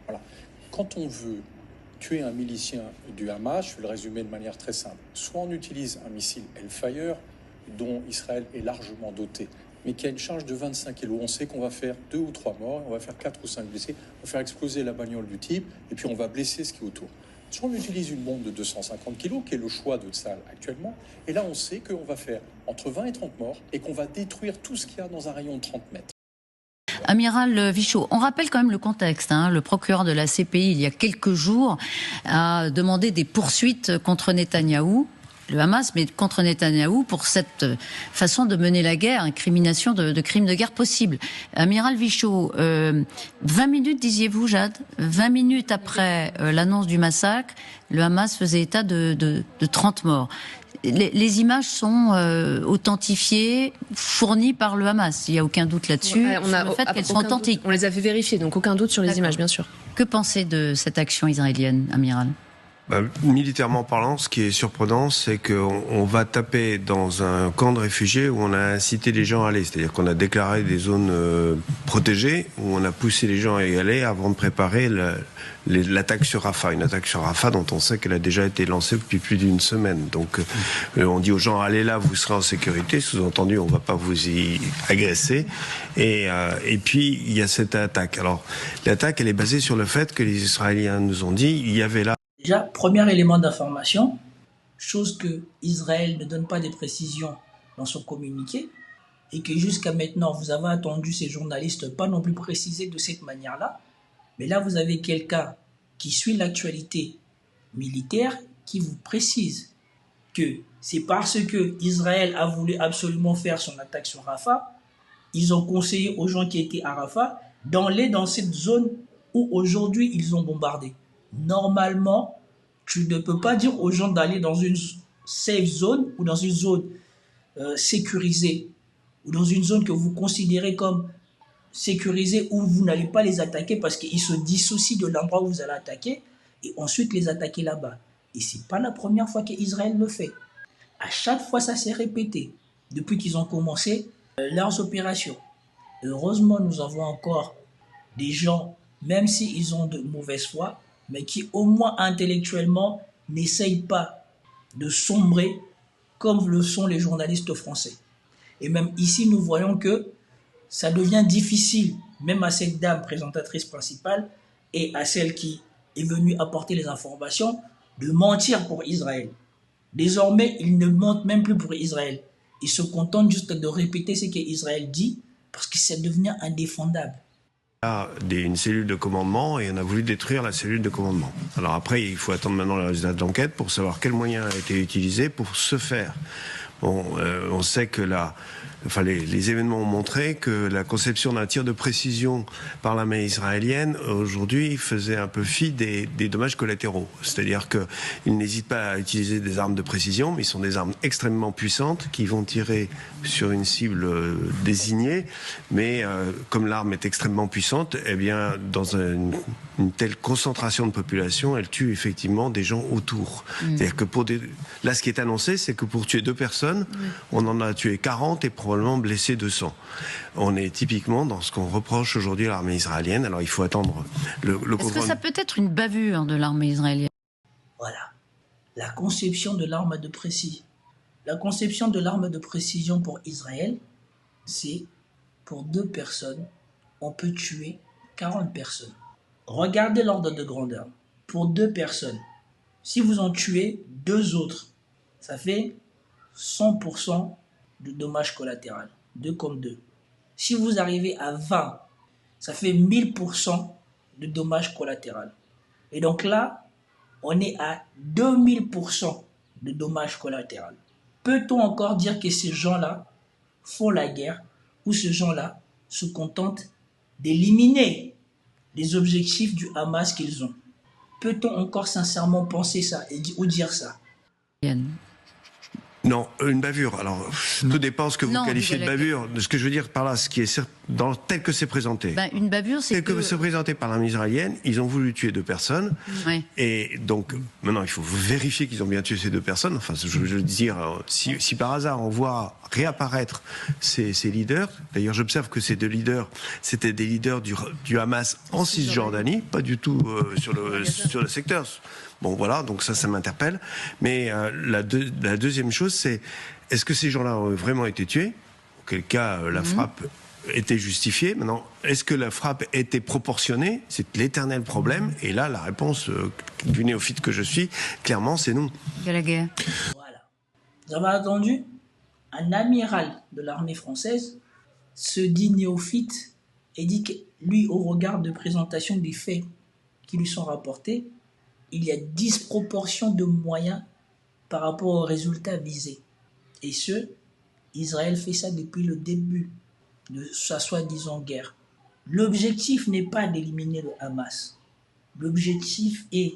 Voilà. Quand on veut tuer un milicien du Hamas, je vais le résumer de manière très simple. Soit on utilise un missile Hellfire, dont Israël est largement doté, mais qui a une charge de 25 kg. On sait qu'on va faire 2 ou 3 morts, on va faire 4 ou 5 blessés, on va faire exploser la bagnole du type, et puis on va blesser ce qui est autour. Soit on utilise une bombe de 250 kg, qui est le choix de Tsahal actuellement, et là on sait qu'on va faire entre 20 et 30 morts, et qu'on va détruire tout ce qu'il y a dans un rayon de 30 mètres. Amiral Vichot, on rappelle quand même le contexte. Le procureur de la CPI, il y a quelques jours, a demandé des poursuites contre Netanyahou, le Hamas, mais contre Netanyahou pour cette façon de mener la guerre, incrimination de crimes de guerre possibles. Amiral Vichot, 20 minutes, disiez-vous, Jade, 20 minutes après l'annonce du massacre, le Hamas faisait état de 30 morts. Les images sont authentifiées, fournies par le Hamas. Il n'y a aucun doute là-dessus. Ouais, sur le fait qu'elles sont authentiques. On les a fait vérifier, donc aucun doute sur les images, bien sûr. Que pensez de cette action israélienne, amiral ? Militairement parlant, ce qui est surprenant, c'est qu'on va taper dans un camp de réfugiés où on a incité les gens à aller. C'est-à-dire qu'on a déclaré des zones protégées, où on a poussé les gens à y aller avant de préparer l'attaque sur Rafah. Une attaque sur Rafah dont on sait qu'elle a déjà été lancée depuis plus d'une semaine. Donc on dit aux gens, allez là, vous serez en sécurité. Sous-entendu, on ne va pas vous y agresser. Et puis, il y a cette attaque. Alors, l'attaque, elle est basée sur le fait que les Israéliens nous ont dit, il y avait là... Déjà, premier élément d'information, chose que Israël ne donne pas de précisions dans son communiqué, et que jusqu'à maintenant, vous avez attendu ces journalistes pas non plus préciser de cette manière-là, mais là, vous avez quelqu'un qui suit l'actualité militaire qui vous précise que c'est parce que Israël a voulu absolument faire son attaque sur Rafah, ils ont conseillé aux gens qui étaient à Rafah d'aller dans cette zone où aujourd'hui ils ont bombardé. Normalement, tu ne peux pas dire aux gens d'aller dans une safe zone ou dans une zone sécurisée ou dans une zone que vous considérez comme sécurisée où vous n'allez pas les attaquer parce qu'ils se dissocient de l'endroit où vous allez attaquer et ensuite les attaquer là-bas. Et ce n'est pas la première fois qu'Israël le fait. À chaque fois, ça s'est répété depuis qu'ils ont commencé leurs opérations. Heureusement, nous avons encore des gens, même s'ils ont de mauvaise foi, mais qui au moins intellectuellement n'essayent pas de sombrer comme le sont les journalistes français. Et même ici, nous voyons que ça devient difficile, même à cette dame présentatrice principale et à celle qui est venue apporter les informations, de mentir pour Israël. Désormais, ils ne mentent même plus pour Israël. Ils se contentent juste de répéter ce qu'Israël dit parce que ça devient indéfendable. Il y a une cellule de commandement et on a voulu détruire la cellule de commandement. Alors après, il faut attendre maintenant le résultat de l'enquête pour savoir quels moyens ont été utilisés pour ce faire. Bon, on sait que les événements ont montré que la conception d'un tir de précision par l'armée israélienne aujourd'hui faisait un peu fi des dommages collatéraux. C'est-à-dire qu'ils n'hésitent pas à utiliser des armes de précision, mais ils sont des armes extrêmement puissantes qui vont tirer sur une cible désignée. Mais comme l'arme est extrêmement puissante, eh bien, dans une telle concentration de population, elle tue effectivement des gens autour. C'est-à-dire que là, ce qui est annoncé, c'est que pour tuer 2 personnes, on en a tué 40 et probablement blessé 200. On est typiquement dans ce qu'on reproche aujourd'hui à l'armée israélienne. Alors il faut attendre le Est-ce que ça peut être une bavure de l'armée israélienne ? Voilà. La conception de l'arme de précision. La conception de l'arme de précision pour Israël, c'est pour 2 personnes, on peut tuer 40 personnes. Regardez l'ordre de grandeur. Pour 2 personnes, si vous en tuez 2 autres, ça fait 100% de dommages collatéraux. 2 comme 2. Si vous arrivez à 20, ça fait 1000% de dommages collatéraux. Et donc là, on est à 2000% de dommages collatéraux. Peut-on encore dire que ces gens-là font la guerre ou ces gens-là se contentent d'éliminer les objectifs du Hamas qu'ils ont? Peut-on encore sincèrement penser ça ou dire ça? Non, une bavure. Alors, tout dépend ce que vous qualifiez de bavure. Ce que je veux dire par là, ce qui est tel que c'est présenté. Une bavure, c'est que c'est présenté par l'armée israélienne, ils ont voulu tuer 2 personnes. Oui. Et donc, maintenant, il faut vérifier qu'ils ont bien tué ces 2 personnes. Enfin, je veux dire, si par hasard on voit réapparaître ces leaders, d'ailleurs, j'observe que ces 2 leaders, c'était des leaders du Hamas en Cisjordanie, pas du tout sur le secteur. Bon, voilà, donc ça m'interpelle. Mais la deuxième chose, c'est est-ce que ces gens-là ont vraiment été tués ? Auquel cas, la frappe était justifiée. Maintenant, est-ce que la frappe était proportionnée ? C'est l'éternel problème. Et là, la réponse du néophyte que je suis, clairement, c'est non. Gallagher. Voilà. Vous avez entendu ? Un amiral de l'armée française se dit néophyte et dit que lui, au regard de présentation des faits qui lui sont rapportés, il y a disproportion de moyens par rapport aux résultats visés. Et Israël fait ça depuis le début de sa soi-disant guerre. L'objectif n'est pas d'éliminer le Hamas. L'objectif est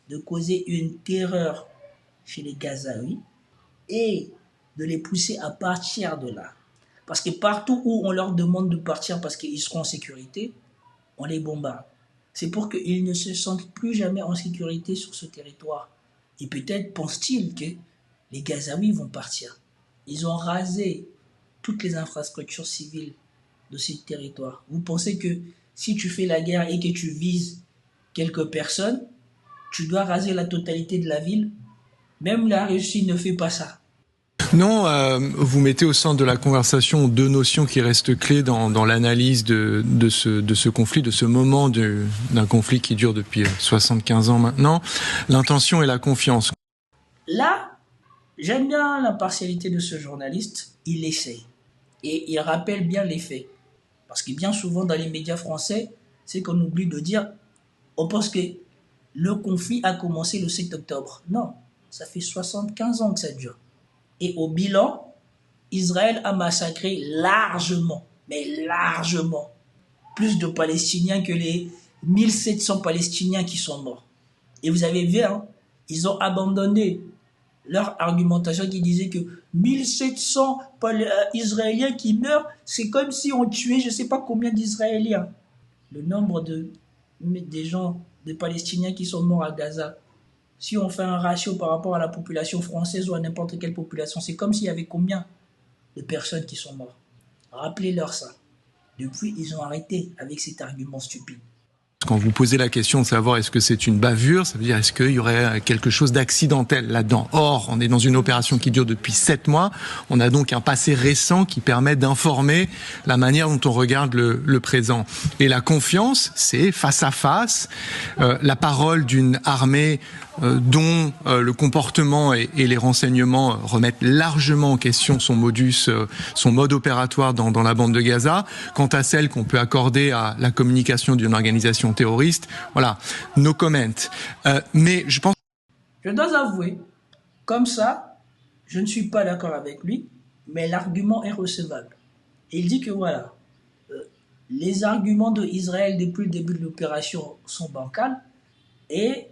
de causer une terreur chez les Gazaouis et de les pousser à partir de là. Parce que partout où on leur demande de partir parce qu'ils seront en sécurité, on les bombarde. C'est pour qu'ils ne se sentent plus jamais en sécurité sur ce territoire. Et peut-être pensent-ils que les Gazaouis vont partir. Ils ont rasé toutes les infrastructures civiles de ce territoire. Vous pensez que si tu fais la guerre et que tu vises quelques personnes, tu dois raser la totalité de la ville? Même la Russie ne fait pas ça. Non, vous mettez au centre de la conversation 2 notions qui restent clés dans l'analyse de ce conflit, de ce moment d'un conflit qui dure depuis 75 ans maintenant, l'intention et la confiance. Là, j'aime bien l'impartialité de ce journaliste, il essaye. Et il rappelle bien les faits. Parce que bien souvent dans les médias français, c'est qu'on oublie de dire, on pense que le conflit a commencé le 7 octobre. Non, ça fait 75 ans que ça dure. Et au bilan, Israël a massacré largement, mais largement, plus de Palestiniens que les 1700 Palestiniens qui sont morts. Et vous avez vu, ils ont abandonné leur argumentation qui disait que 1700 Israéliens qui meurent, c'est comme si on tuait je ne sais pas combien d'Israéliens. Le nombre des gens, des Palestiniens qui sont morts à Gaza, si on fait un ratio par rapport à la population française ou à n'importe quelle population, c'est comme s'il y avait combien de personnes qui sont mortes. Rappelez-leur ça. Depuis, ils ont arrêté avec cet argument stupide. Quand vous posez la question de savoir est-ce que c'est une bavure, ça veut dire est-ce qu'il y aurait quelque chose d'accidentel là-dedans. Or, on est dans une opération qui dure depuis 7 mois. On a donc un passé récent qui permet d'informer la manière dont on regarde le présent. Et la confiance, c'est face à face, la parole d'une armée dont le comportement et les renseignements remettent largement en question son mode opératoire dans la bande de Gaza. Quant à celle qu'on peut accorder à la communication d'une organisation terroriste, voilà, no comment. Mais je pense... Je dois avouer, comme ça, je ne suis pas d'accord avec lui, mais l'argument est recevable. Et il dit que voilà, les arguments d'Israël depuis le début de l'opération sont bancals et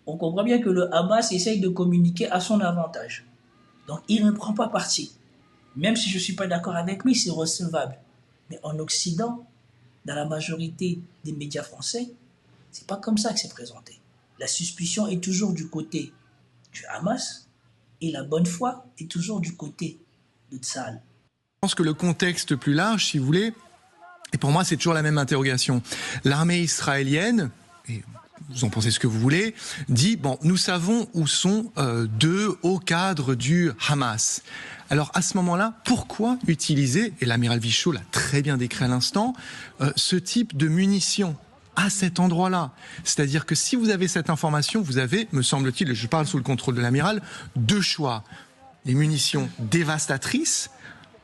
on comprend bien que le Hamas essaye de communiquer à son avantage. Donc il ne prend pas parti. Même si je ne suis pas d'accord avec lui, c'est recevable. Mais en Occident, dans la majorité des médias français, c'est pas comme ça que c'est présenté. La suspicion est toujours du côté du Hamas et la bonne foi est toujours du côté de Tsahal. Je pense que le contexte plus large, si vous voulez, et pour moi c'est toujours la même interrogation. L'armée israélienne, et vous en pensez ce que vous voulez, dit, bon, nous savons où sont 2 hauts cadres du Hamas. Alors à ce moment-là, pourquoi utiliser, et l'amiral Vichaud l'a très bien décrit à l'instant, ce type de munitions à cet endroit-là? C'est-à-dire que si vous avez cette information, vous avez, me semble-t-il, et je parle sous le contrôle de l'amiral, 2 choix. Des munitions dévastatrices,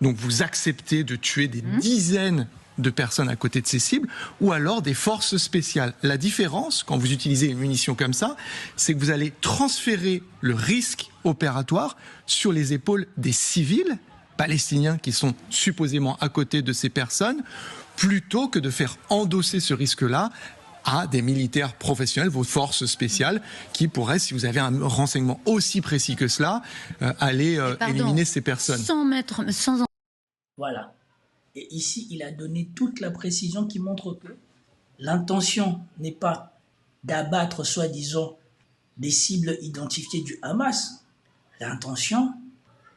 donc vous acceptez de tuer des dizaines de personnes à côté de ces cibles, ou alors des forces spéciales. La différence, quand vous utilisez une munition comme ça, c'est que vous allez transférer le risque opératoire sur les épaules des civils palestiniens qui sont supposément à côté de ces personnes, plutôt que de faire endosser ce risque-là à des militaires professionnels, vos forces spéciales, qui pourraient, si vous avez un renseignement aussi précis que cela, aller éliminer ces personnes. Sans Voilà. Et ici, il a donné toute la précision qui montre que l'intention n'est pas d'abattre, soi-disant, des cibles identifiées du Hamas. L'intention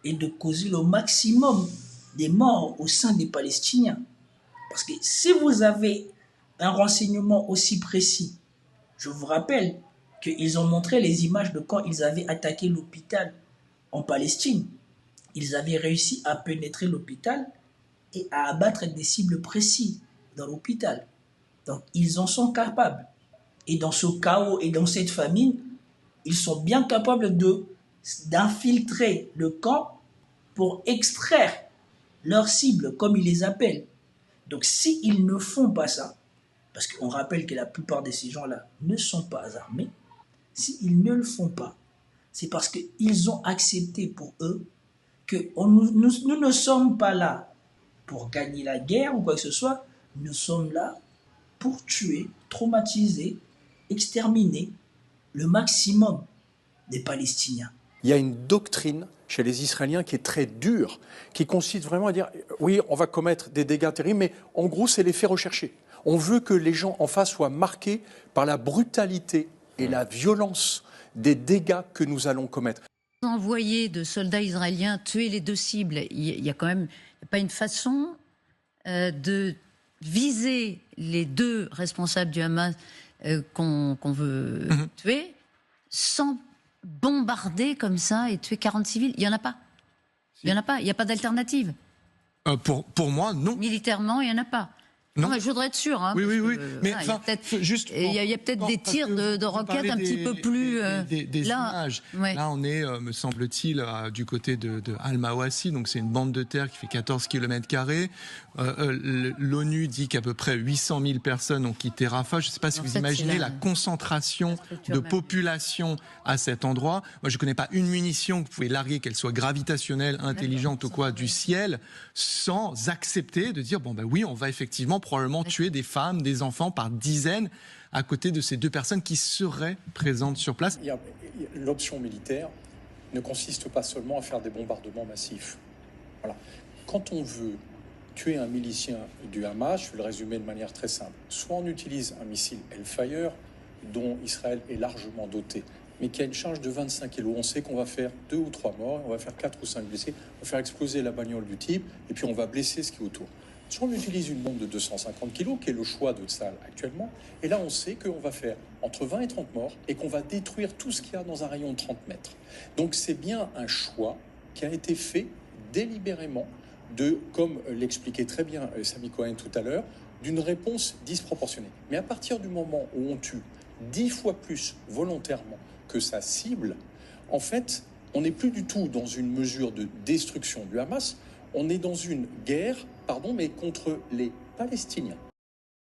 est de causer le maximum des morts au sein des Palestiniens. Parce que si vous avez un renseignement aussi précis, je vous rappelle qu'ils ont montré les images de quand ils avaient attaqué l'hôpital en Palestine. Ils avaient réussi à pénétrer l'hôpital et à abattre des cibles précises dans l'hôpital. Donc, ils en sont capables. Et dans ce chaos et dans cette famine, ils sont bien capables d'infiltrer le camp pour extraire leurs cibles, comme ils les appellent. Donc, s'ils ne font pas ça, parce qu'on rappelle que la plupart de ces gens-là ne sont pas armés, s'ils ne le font pas, c'est parce qu'ils ont accepté pour eux que nous ne sommes pas là pour gagner la guerre ou quoi que ce soit, nous sommes là pour tuer, traumatiser, exterminer le maximum des Palestiniens. Il y a une doctrine chez les Israéliens qui est très dure, qui consiste vraiment à dire oui, on va commettre des dégâts terribles, mais en gros, c'est les faits recherchés. On veut que les gens en face soient marqués par la brutalité et la violence des dégâts que nous allons commettre. envoyer de soldats israéliens tuer les deux cibles, il y a quand même pas une façon de viser les deux responsables du Hamas qu'on veut tuer sans bombarder comme ça et tuer 40 civils. Il n'y en a pas. Il n'y en a pas. Il n'y a pas d'alternative. Pour moi, non. Militairement, il n'y en a pas. Non, mais je voudrais être sûr. Hein, oui. Mais il y a peut-être des tirs de roquettes un petit peu plus. Des là, images. Ouais. Là, on est, me semble-t-il, du côté de Al-Mawassi. Donc, c'est une bande de terre qui fait 14 km². L'ONU dit qu'à peu près 800 000 personnes ont quitté Rafah. Je ne sais pas si vous imaginez la concentration de population à cet endroit. Moi, je ne connais pas une munition que vous pouvez larguer, qu'elle soit gravitationnelle, intelligente ou quoi, du ciel, sans accepter de dire, bon, ben oui, on va effectivement probablement tuer des femmes, des enfants par dizaines à côté de ces deux personnes qui seraient présentes sur place. L'option militaire ne consiste pas seulement à faire des bombardements massifs. Voilà. Quand on veut tuer un milicien du Hamas, je vais le résumer de manière très simple, soit on utilise un missile Hellfire dont Israël est largement doté, mais qui a une charge de 25 kg. On sait qu'on va faire 2 ou 3 morts, on va faire 4 ou 5 blessés, on va faire exploser la bagnole du type, et puis on va blesser ce qui est autour. Si on utilise une bombe de 250 kg, qui est le choix de Tsahal actuellement, et là on sait qu'on va faire entre 20 et 30 morts, et qu'on va détruire tout ce qu'il y a dans un rayon de 30 mètres. Donc c'est bien un choix qui a été fait délibérément, comme l'expliquait très bien Sami Cohen tout à l'heure, d'une réponse disproportionnée. Mais à partir du moment où on tue 10 fois plus volontairement que sa cible, en fait, on n'est plus du tout dans une mesure de destruction du Hamas, on est dans une guerre, mais contre les Palestiniens.